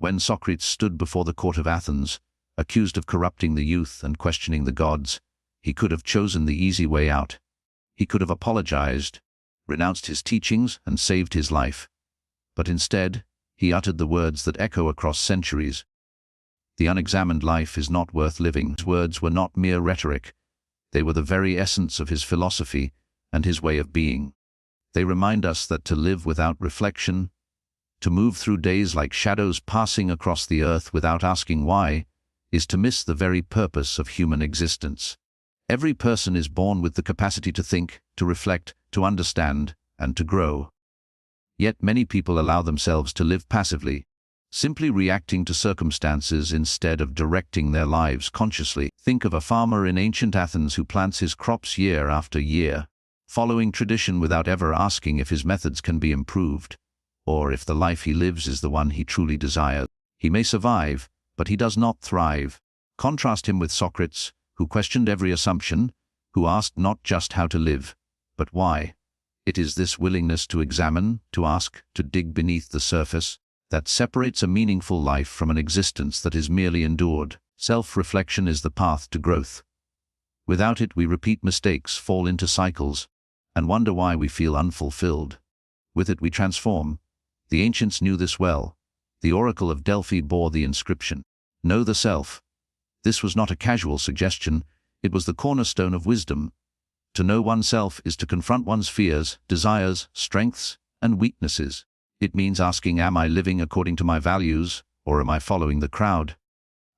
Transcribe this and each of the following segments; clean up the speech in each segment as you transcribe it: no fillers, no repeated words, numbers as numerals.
When Socrates stood before the court of Athens, accused of corrupting the youth and questioning the gods, he could have chosen the easy way out. He could have apologized, renounced his teachings, and saved his life. But instead, he uttered the words that echo across centuries. The unexamined life is not worth living. His words were not mere rhetoric. They were the very essence of his philosophy and his way of being. They remind us that to live without reflection, to move through days like shadows passing across the earth without asking why, is to miss the very purpose of human existence. Every person is born with the capacity to think, to reflect, to understand, and to grow. Yet many people allow themselves to live passively, simply reacting to circumstances instead of directing their lives consciously. Think of a farmer in ancient Athens who plants his crops year after year, following tradition without ever asking if his methods can be improved, or if the life he lives is the one he truly desires. He may survive, but he does not thrive. Contrast him with Socrates, who questioned every assumption, who asked not just how to live, but why. It is this willingness to examine, to ask, to dig beneath the surface, that separates a meaningful life from an existence that is merely endured. Self-reflection is the path to growth. Without it, we repeat mistakes, fall into cycles, and wonder why we feel unfulfilled. With it, we transform. The ancients knew this well. The Oracle of Delphi bore the inscription, "Know the self." This was not a casual suggestion, it was the cornerstone of wisdom. To know oneself is to confront one's fears, desires, strengths, and weaknesses. It means asking, am I living according to my values, or am I following the crowd?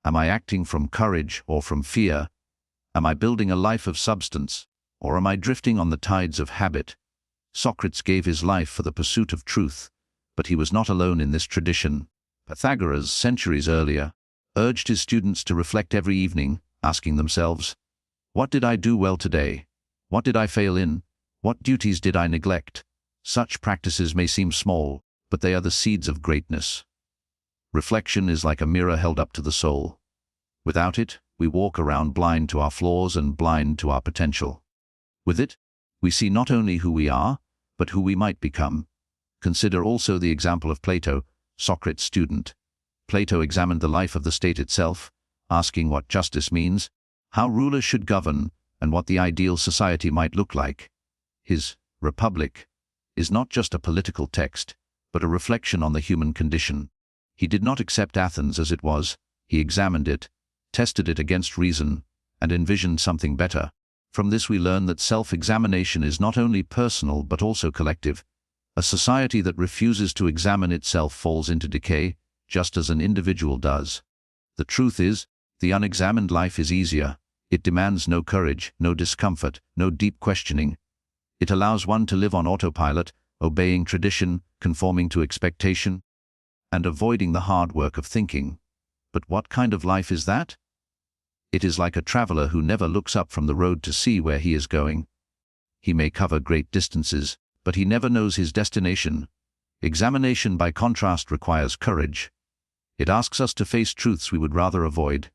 Am I acting from courage or from fear? Am I building a life of substance, or am I drifting on the tides of habit? Socrates gave his life for the pursuit of truth, but he was not alone in this tradition. Pythagoras, centuries earlier, urged his students to reflect every evening, asking themselves, what did I do well today? What did I fail in? What duties did I neglect? Such practices may seem small, but they are the seeds of greatness. Reflection is like a mirror held up to the soul. Without it, we walk around blind to our flaws and blind to our potential. With it, we see not only who we are, but who we might become. Consider also the example of Plato, Socrates' student. Plato examined the life of the state itself, asking what justice means, how rulers should govern, and what the ideal society might look like. His Republic is not just a political text, but a reflection on the human condition. He did not accept Athens as it was, he examined it, tested it against reason, and envisioned something better. From this we learn that self-examination is not only personal but also collective. A society that refuses to examine itself falls into decay, just as an individual does. The truth is, the unexamined life is easier. It demands no courage, no discomfort, no deep questioning. It allows one to live on autopilot, obeying tradition, conforming to expectation, and avoiding the hard work of thinking. But what kind of life is that? It is like a traveler who never looks up from the road to see where he is going. He may cover great distances, but he never knows his destination. Examination, by contrast, requires courage. It asks us to face truths we would rather avoid.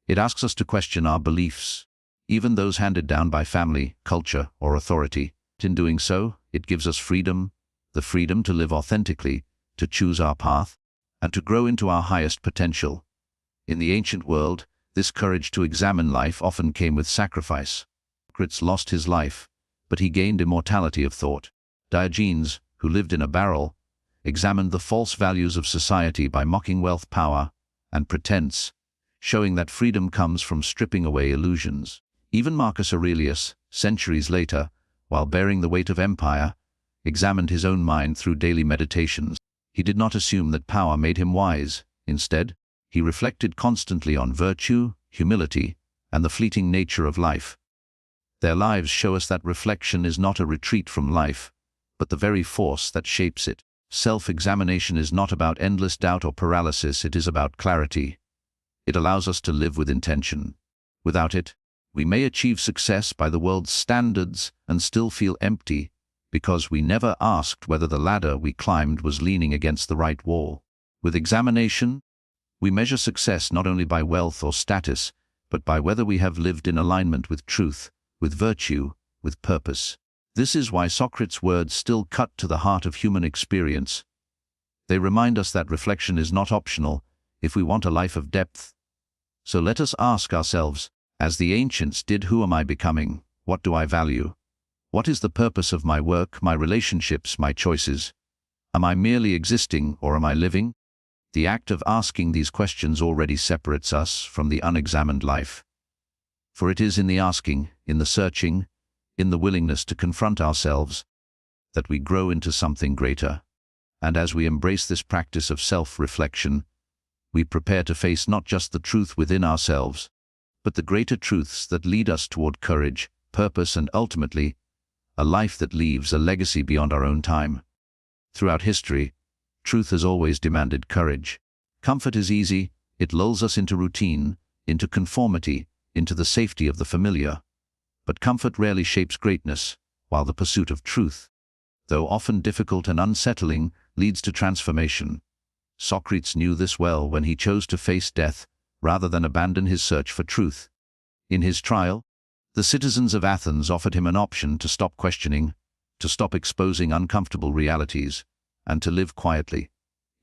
It asks us to question our beliefs, even those handed down by family, culture, or authority. In doing so, it gives us freedom, the freedom to live authentically, to choose our path, and to grow into our highest potential. In the ancient world, this courage to examine life often came with sacrifice. Socrates lost his life, but he gained immortality of thought. Diogenes, who lived in a barrel, examined the false values of society by mocking wealth, power, and pretense, showing that freedom comes from stripping away illusions. Even Marcus Aurelius, centuries later, while bearing the weight of empire, examined his own mind through daily meditations. He did not assume that power made him wise. Instead, he reflected constantly on virtue, humility, and the fleeting nature of life. Their lives show us that reflection is not a retreat from life, but the very force that shapes it. Self-examination is not about endless doubt or paralysis, it is about clarity. It allows us to live with intention. Without it, we may achieve success by the world's standards and still feel empty, because we never asked whether the ladder we climbed was leaning against the right wall. With examination, we measure success not only by wealth or status, but by whether we have lived in alignment with truth, with virtue, with purpose. This is why Socrates' words still cut to the heart of human experience. They remind us that reflection is not optional, if we want a life of depth. So let us ask ourselves, as the ancients did, who am I becoming? What do I value? What is the purpose of my work, my relationships, my choices? Am I merely existing, or am I living? The act of asking these questions already separates us from the unexamined life. For it is in the asking, in the searching, in the willingness to confront ourselves, that we grow into something greater. And as we embrace this practice of self-reflection, we prepare to face not just the truth within ourselves, but the greater truths that lead us toward courage, purpose, and ultimately, a life that leaves a legacy beyond our own time. Throughout history, truth has always demanded courage. Comfort is easy, it lulls us into routine, into conformity, into the safety of the familiar. But comfort rarely shapes greatness, while the pursuit of truth, though often difficult and unsettling, leads to transformation. Socrates knew this well when he chose to face death rather than abandon his search for truth. In his trial, the citizens of Athens offered him an option to stop questioning, to stop exposing uncomfortable realities, and to live quietly.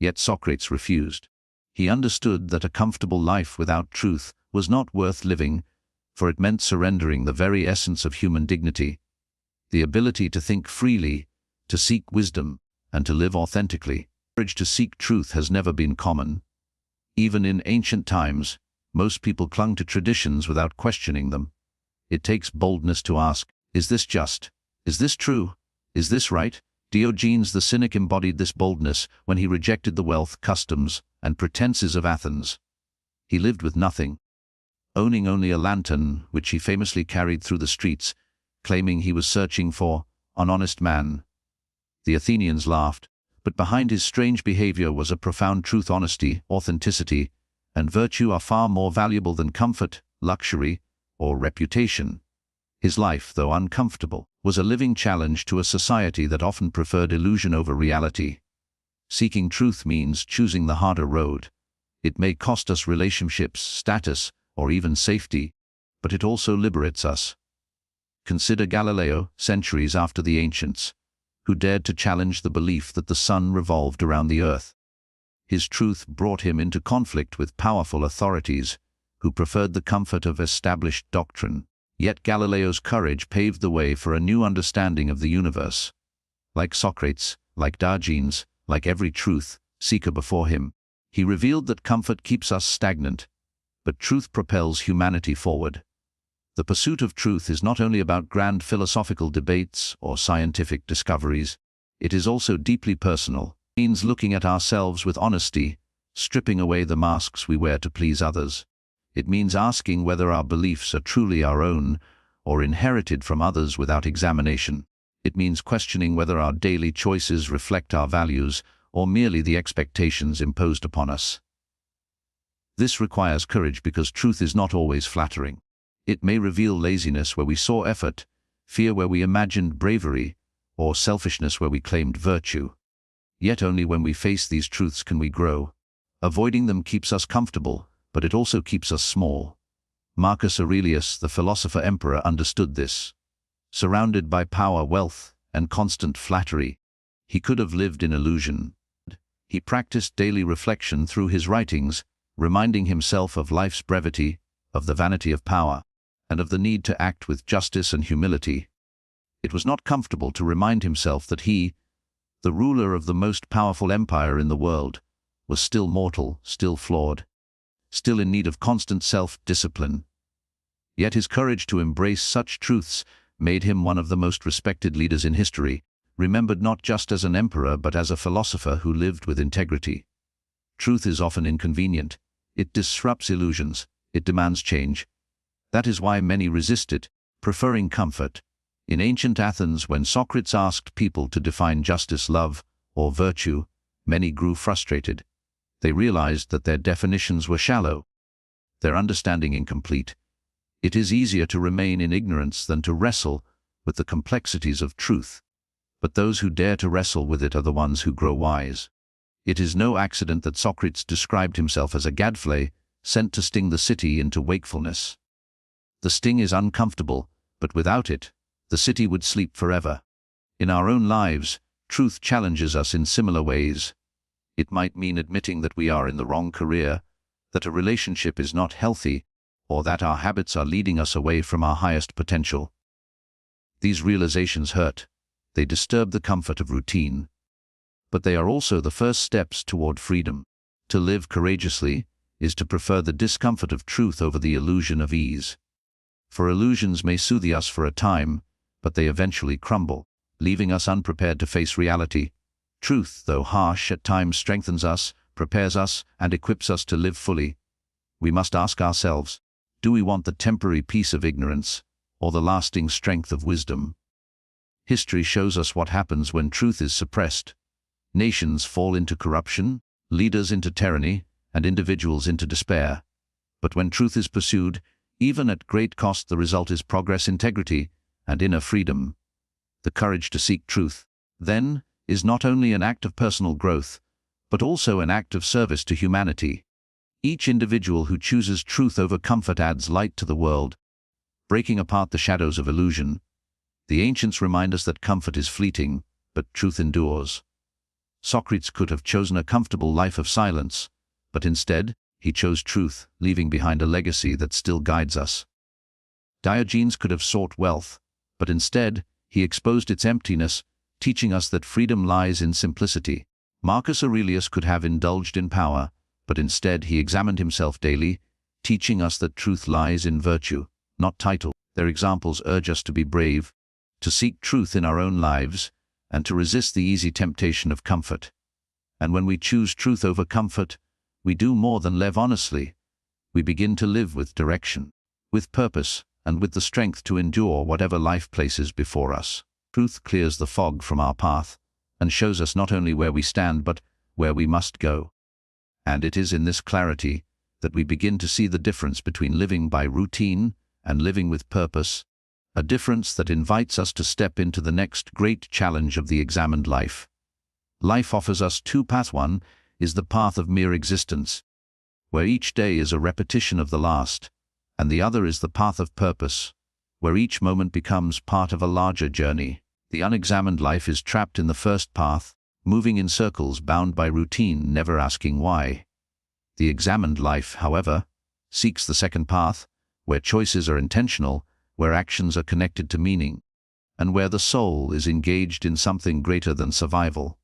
Yet Socrates refused. He understood that a comfortable life without truth was not worth living, for it meant surrendering the very essence of human dignity, the ability to think freely, to seek wisdom, and to live authentically. Courage to seek truth has never been common. Even in ancient times, most people clung to traditions without questioning them. It takes boldness to ask, is this just? Is this true? Is this right? Diogenes the Cynic embodied this boldness when he rejected the wealth, customs, and pretenses of Athens. He lived with nothing, owning only a lantern which he famously carried through the streets, claiming he was searching for an honest man. The Athenians laughed, but behind his strange behavior was a profound truth. Honesty, authenticity, and virtue are far more valuable than comfort, luxury, or reputation. His life, though uncomfortable, was a living challenge to a society that often preferred illusion over reality. Seeking truth means choosing the harder road. It may cost us relationships, status, or even safety, but it also liberates us. Consider Galileo, centuries after the ancients, who dared to challenge the belief that the sun revolved around the earth. His truth brought him into conflict with powerful authorities, who preferred the comfort of established doctrine. Yet Galileo's courage paved the way for a new understanding of the universe. Like Socrates, like Diogenes, like every truth seeker before him, he revealed that comfort keeps us stagnant, but truth propels humanity forward. The pursuit of truth is not only about grand philosophical debates or scientific discoveries, it is also deeply personal. It means looking at ourselves with honesty, stripping away the masks we wear to please others. It means asking whether our beliefs are truly our own or inherited from others without examination. It means questioning whether our daily choices reflect our values or merely the expectations imposed upon us. This requires courage because truth is not always flattering. It may reveal laziness where we saw effort, fear where we imagined bravery, or selfishness where we claimed virtue. Yet only when we face these truths can we grow. Avoiding them keeps us comfortable, but it also keeps us small. Marcus Aurelius, the philosopher emperor, understood this. Surrounded by power, wealth, and constant flattery, he could have lived in illusion. He practiced daily reflection through his writings, reminding himself of life's brevity, of the vanity of power, and of the need to act with justice and humility. It was not comfortable to remind himself that he, the ruler of the most powerful empire in the world, was still mortal, still flawed, still in need of constant self-discipline. Yet his courage to embrace such truths made him one of the most respected leaders in history, remembered not just as an emperor but as a philosopher who lived with integrity. Truth is often inconvenient. It disrupts illusions. It demands change. That is why many resist it, preferring comfort. In ancient Athens, when Socrates asked people to define justice, love, or virtue, many grew frustrated. They realized that their definitions were shallow, their understanding incomplete. It is easier to remain in ignorance than to wrestle with the complexities of truth. But those who dare to wrestle with it are the ones who grow wise. It is no accident that Socrates described himself as a gadfly, sent to sting the city into wakefulness. The sting is uncomfortable, but without it, the city would sleep forever. In our own lives, truth challenges us in similar ways. It might mean admitting that we are in the wrong career, that a relationship is not healthy, or that our habits are leading us away from our highest potential. These realizations hurt. They disturb the comfort of routine. But they are also the first steps toward freedom. To live courageously is to prefer the discomfort of truth over the illusion of ease. For illusions may soothe us for a time, but they eventually crumble, leaving us unprepared to face reality. Truth, though harsh, at times strengthens us, prepares us, and equips us to live fully. We must ask ourselves, do we want the temporary peace of ignorance, or the lasting strength of wisdom? History shows us what happens when truth is suppressed. Nations fall into corruption, leaders into tyranny, and individuals into despair. But when truth is pursued, even at great cost, the result is progress, integrity, and inner freedom. The courage to seek truth, then, is not only an act of personal growth, but also an act of service to humanity. Each individual who chooses truth over comfort adds light to the world, breaking apart the shadows of illusion. The ancients remind us that comfort is fleeting, but truth endures. Socrates could have chosen a comfortable life of silence, but instead, he chose truth, leaving behind a legacy that still guides us. Diogenes could have sought wealth, but instead, he exposed its emptiness, teaching us that freedom lies in simplicity. Marcus Aurelius could have indulged in power, but instead he examined himself daily, teaching us that truth lies in virtue, not title. Their examples urge us to be brave, to seek truth in our own lives, and to resist the easy temptation of comfort. And when we choose truth over comfort, we do more than live honestly. We begin to live with direction, with purpose, and with the strength to endure whatever life places before us. Truth clears the fog from our path, and shows us not only where we stand but where we must go. And it is in this clarity that we begin to see the difference between living by routine and living with purpose, a difference that invites us to step into the next great challenge of the examined life. Life offers us two paths. One is the path of mere existence, where each day is a repetition of the last, and the other is the path of purpose, where each moment becomes part of a larger journey. The unexamined life is trapped in the first path, moving in circles, bound by routine, never asking why. The examined life, however, seeks the second path, where choices are intentional, where actions are connected to meaning, and where the soul is engaged in something greater than survival.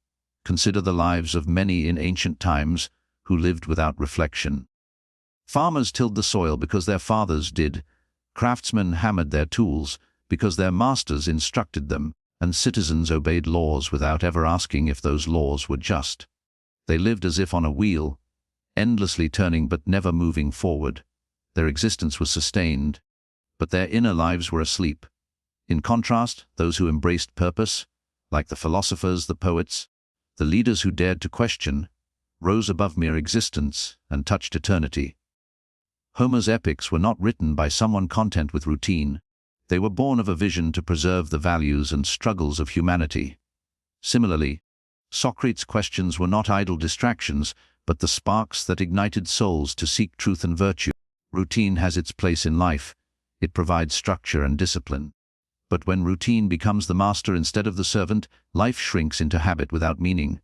Consider the lives of many in ancient times who lived without reflection. Farmers tilled the soil because their fathers did, craftsmen hammered their tools because their masters instructed them, and citizens obeyed laws without ever asking if those laws were just. They lived as if on a wheel, endlessly turning but never moving forward. Their existence was sustained, but their inner lives were asleep. In contrast, those who embraced purpose, like the philosophers, the poets, the leaders who dared to question, rose above mere existence and touched eternity. Homer's epics were not written by someone content with routine. They were born of a vision to preserve the values and struggles of humanity. Similarly, Socrates' questions were not idle distractions, but the sparks that ignited souls to seek truth and virtue. Routine has its place in life. It provides structure and discipline. But when routine becomes the master instead of the servant, life shrinks into habit without meaning.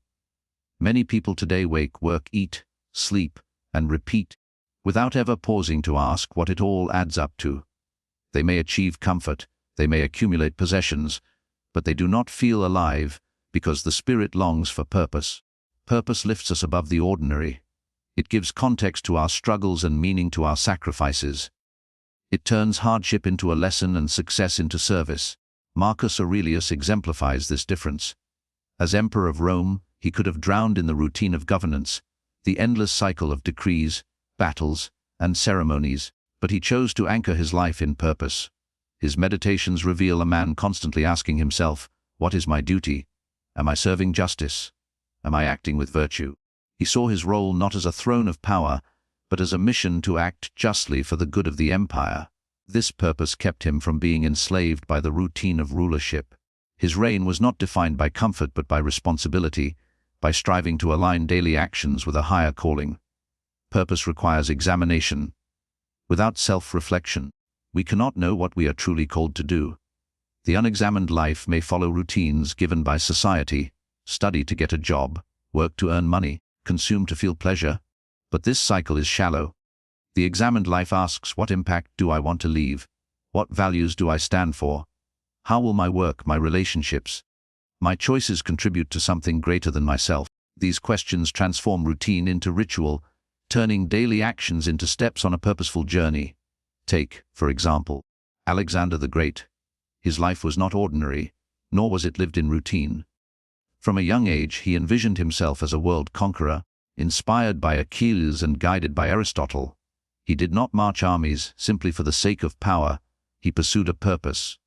Many people today wake, work, eat, sleep, and repeat, without ever pausing to ask what it all adds up to. They may achieve comfort, they may accumulate possessions, but they do not feel alive because the spirit longs for purpose. Purpose lifts us above the ordinary. It gives context to our struggles and meaning to our sacrifices. It turns hardship into a lesson and success into service. Marcus Aurelius exemplifies this difference. As emperor of Rome, he could have drowned in the routine of governance, the endless cycle of decrees, battles, and ceremonies, but he chose to anchor his life in purpose. His meditations reveal a man constantly asking himself, "What is my duty? Am I serving justice? Am I acting with virtue?" He saw his role not as a throne of power, but as a mission to act justly for the good of the empire. This purpose kept him from being enslaved by the routine of rulership. His reign was not defined by comfort but by responsibility, by striving to align daily actions with a higher calling. Purpose requires examination. Without self-reflection, we cannot know what we are truly called to do. The unexamined life may follow routines given by society: study to get a job, work to earn money, consume to feel pleasure. But this cycle is shallow. The examined life asks, what impact do I want to leave? What values do I stand for? How will my work, my relationships, my choices contribute to something greater than myself? These questions transform routine into ritual, turning daily actions into steps on a purposeful journey. Take, for example, Alexander the Great. His life was not ordinary, nor was it lived in routine. From a young age, he envisioned himself as a world conqueror, inspired by Achilles and guided by Aristotle. He did not march armies simply for the sake of power. He pursued a purpose: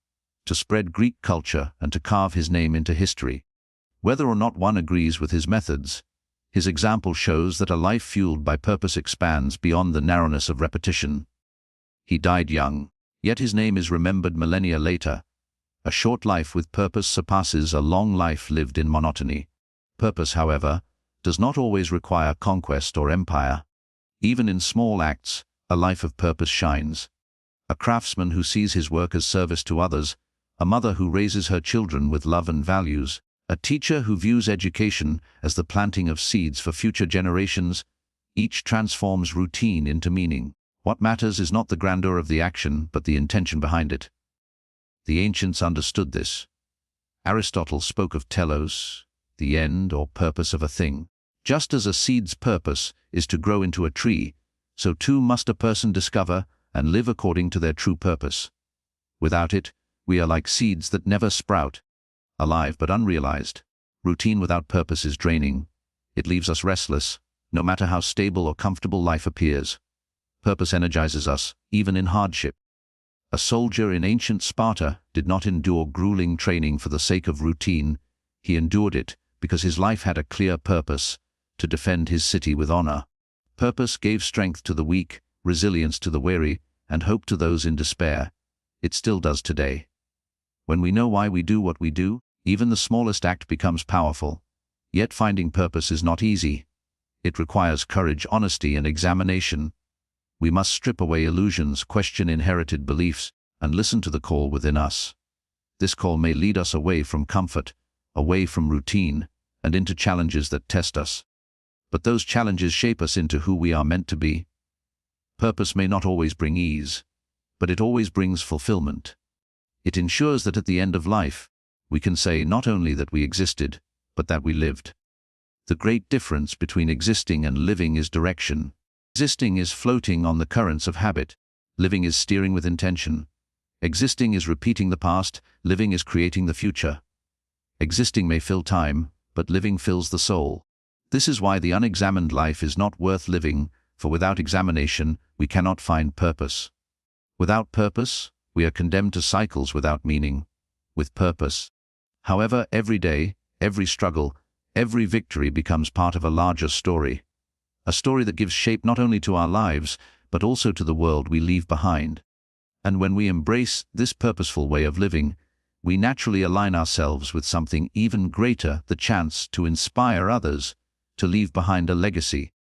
to spread Greek culture and to carve his name into history. Whether or not one agrees with his methods, his example shows that a life fueled by purpose expands beyond the narrowness of repetition. He died young, yet his name is remembered millennia later. A short life with purpose surpasses a long life lived in monotony. Purpose, however, does not always require conquest or empire. Even in small acts, a life of purpose shines. A craftsman who sees his work as service to others, a mother who raises her children with love and values, a teacher who views education as the planting of seeds for future generations, each transforms routine into meaning. What matters is not the grandeur of the action, but the intention behind it. The ancients understood this. Aristotle spoke of telos, the end or purpose of a thing. Just as a seed's purpose is to grow into a tree, so too must a person discover and live according to their true purpose. Without it, we are like seeds that never sprout, alive but unrealized. Routine without purpose is draining. It leaves us restless, no matter how stable or comfortable life appears. Purpose energizes us, even in hardship. A soldier in ancient Sparta did not endure grueling training for the sake of routine. He endured it because his life had a clear purpose: to defend his city with honor. Purpose gave strength to the weak, resilience to the weary, and hope to those in despair. It still does today. When we know why we do what we do, even the smallest act becomes powerful. Yet finding purpose is not easy. It requires courage, honesty, and examination. We must strip away illusions, question inherited beliefs, and listen to the call within us. This call may lead us away from comfort, away from routine, and into challenges that test us. But those challenges shape us into who we are meant to be. Purpose may not always bring ease, but it always brings fulfillment. It ensures that at the end of life, we can say not only that we existed, but that we lived. The great difference between existing and living is direction. Existing is floating on the currents of habit. Living is steering with intention. Existing is repeating the past. Living is creating the future. Existing may fill time, but living fills the soul. This is why the unexamined life is not worth living, for without examination, we cannot find purpose. Without purpose, we are condemned to cycles without meaning. With purpose, however, every day, every struggle, every victory becomes part of a larger story. A story that gives shape not only to our lives, but also to the world we leave behind. And when we embrace this purposeful way of living, we naturally align ourselves with something even greater: the chance to inspire others, to leave behind a legacy,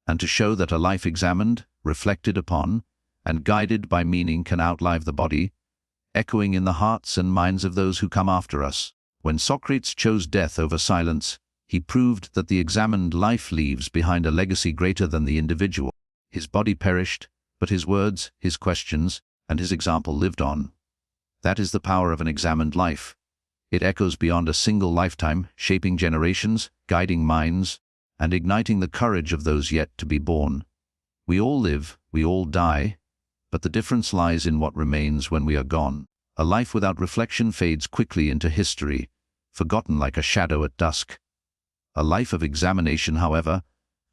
and to show that a life examined, reflected upon, and guided by meaning can outlive the body, echoing in the hearts and minds of those who come after us. When Socrates chose death over silence, he proved that the examined life leaves behind a legacy greater than the individual. His body perished, but his words, his questions, and his example lived on. That is the power of an examined life. It echoes beyond a single lifetime, shaping generations, guiding minds, and igniting the courage of those yet to be born. We all live, we all die, but the difference lies in what remains when we are gone. A life without reflection fades quickly into history, forgotten like a shadow at dusk. A life of examination, however,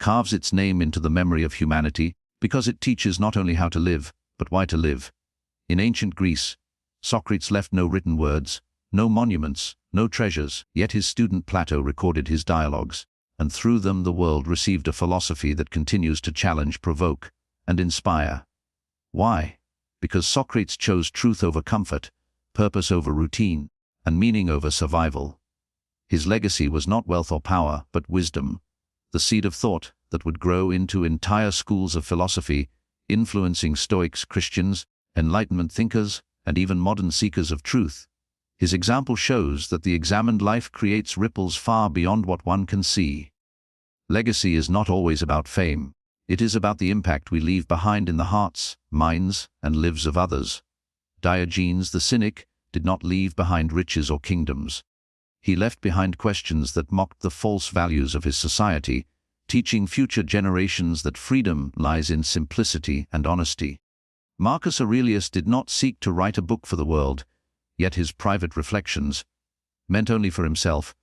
carves its name into the memory of humanity, because it teaches not only how to live, but why to live. In ancient Greece, Socrates left no written words, no monuments, no treasures, yet his student Plato recorded his dialogues, and through them the world received a philosophy that continues to challenge, provoke, and inspire. Why? Because Socrates chose truth over comfort, purpose over routine, and meaning over survival. His legacy was not wealth or power, but wisdom, the seed of thought that would grow into entire schools of philosophy, influencing Stoics, Christians, Enlightenment thinkers, and even modern seekers of truth. His example shows that the examined life creates ripples far beyond what one can see. Legacy is not always about fame. It is about the impact we leave behind in the hearts, minds, and lives of others. Diogenes the Cynic did not leave behind riches or kingdoms. He left behind questions that mocked the false values of his society, teaching future generations that freedom lies in simplicity and honesty. Marcus Aurelius did not seek to write a book for the world, yet his private reflections, meant only for himself,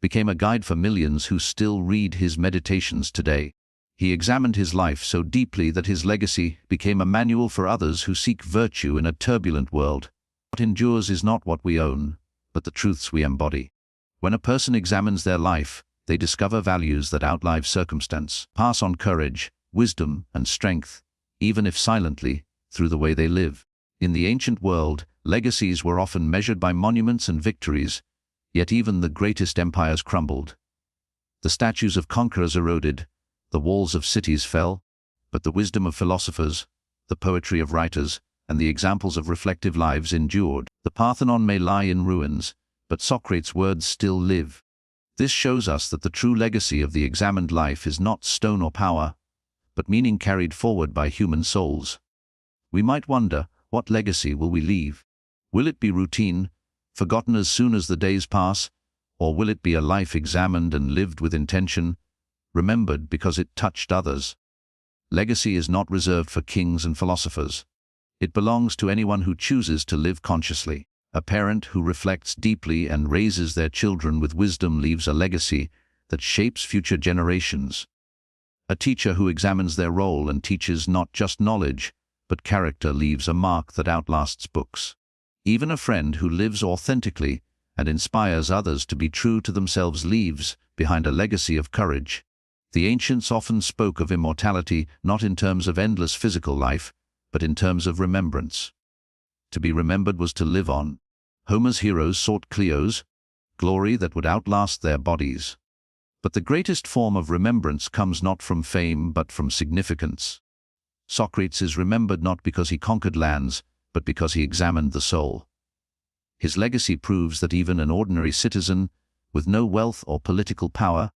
became a guide for millions who still read his meditations today. He examined his life so deeply that his legacy became a manual for others who seek virtue in a turbulent world. What endures is not what we own, but the truths we embody. When a person examines their life, they discover values that outlive circumstance, pass on courage, wisdom, and strength, even if silently, through the way they live. In the ancient world, legacies were often measured by monuments and victories, yet even the greatest empires crumbled. The statues of conquerors eroded, the walls of cities fell, but the wisdom of philosophers, the poetry of writers, and the examples of reflective lives endured. The Parthenon may lie in ruins, but Socrates' words still live. This shows us that the true legacy of the examined life is not stone or power, but meaning carried forward by human souls. We might wonder, what legacy will we leave? Will it be routine, forgotten as soon as the days pass, or will it be a life examined and lived with intention, remembered because it touched others? Legacy is not reserved for kings and philosophers. It belongs to anyone who chooses to live consciously. A parent who reflects deeply and raises their children with wisdom leaves a legacy that shapes future generations. A teacher who examines their role and teaches not just knowledge, but character leaves a mark that outlasts books. Even a friend who lives authentically and inspires others to be true to themselves leaves behind a legacy of courage. The ancients often spoke of immortality not in terms of endless physical life, but in terms of remembrance. To be remembered was to live on. Homer's heroes sought kleos, glory that would outlast their bodies. But the greatest form of remembrance comes not from fame but from significance. Socrates is remembered not because he conquered lands, but because he examined the soul. His legacy proves that even an ordinary citizen, with no wealth or political power,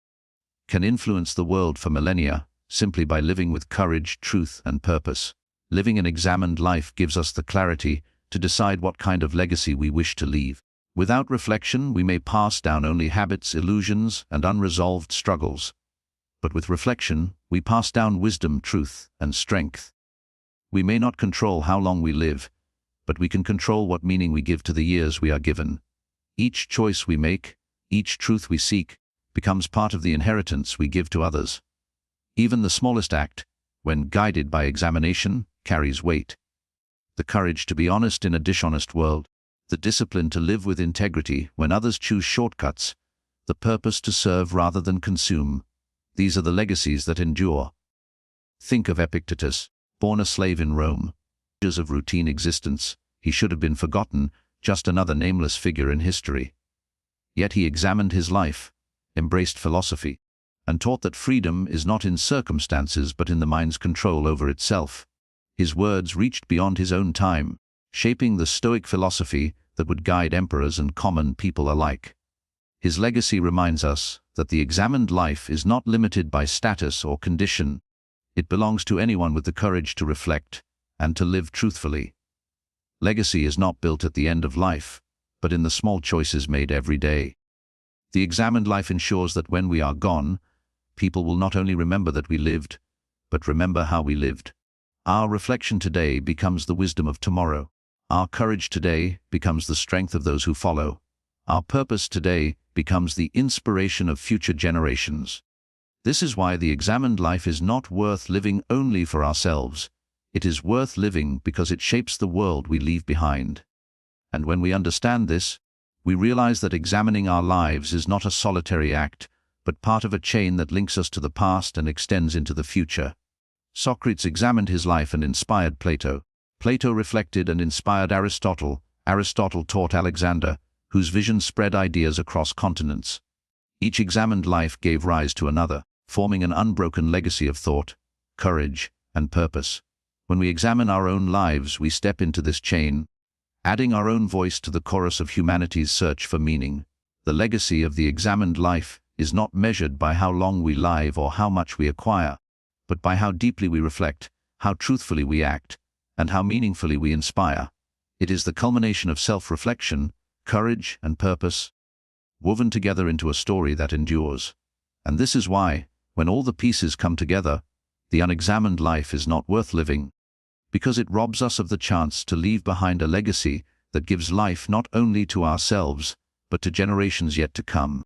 can influence the world for millennia, simply by living with courage, truth, and purpose. Living an examined life gives us the clarity to decide what kind of legacy we wish to leave. Without reflection, we may pass down only habits, illusions, and unresolved struggles. But with reflection, we pass down wisdom, truth, and strength. We may not control how long we live, but we can control what meaning we give to the years we are given. Each choice we make, each truth we seek, becomes part of the inheritance we give to others. Even the smallest act, when guided by examination, carries weight. The courage to be honest in a dishonest world, the discipline to live with integrity when others choose shortcuts, the purpose to serve rather than consume. These are the legacies that endure. Think of Epictetus, born a slave in Rome. Years of routine existence, he should have been forgotten, just another nameless figure in history. Yet he examined his life, embraced philosophy, and taught that freedom is not in circumstances but in the mind's control over itself. His words reached beyond his own time, shaping the Stoic philosophy that would guide emperors and common people alike. His legacy reminds us that the examined life is not limited by status or condition. It belongs to anyone with the courage to reflect and to live truthfully. Legacy is not built at the end of life, but in the small choices made every day. The examined life ensures that when we are gone, people will not only remember that we lived, but remember how we lived. Our reflection today becomes the wisdom of tomorrow. Our courage today becomes the strength of those who follow. Our purpose today becomes the inspiration of future generations. This is why the examined life is not worth living only for ourselves. It is worth living because it shapes the world we leave behind. And when we understand this, we realize that examining our lives is not a solitary act, but part of a chain that links us to the past and extends into the future. Socrates examined his life and inspired Plato. Plato reflected and inspired Aristotle. Aristotle taught Alexander, whose vision spread ideas across continents. Each examined life gave rise to another, forming an unbroken legacy of thought, courage, and purpose. When we examine our own lives, we step into this chain, adding our own voice to the chorus of humanity's search for meaning. The legacy of the examined life is not measured by how long we live or how much we acquire, but but by how deeply we reflect, how truthfully we act, and how meaningfully we inspire. It is the culmination of self-reflection, courage, and purpose, woven together into a story that endures. And this is why, when all the pieces come together, the unexamined life is not worth living, because it robs us of the chance to leave behind a legacy that gives life not only to ourselves, but to generations yet to come.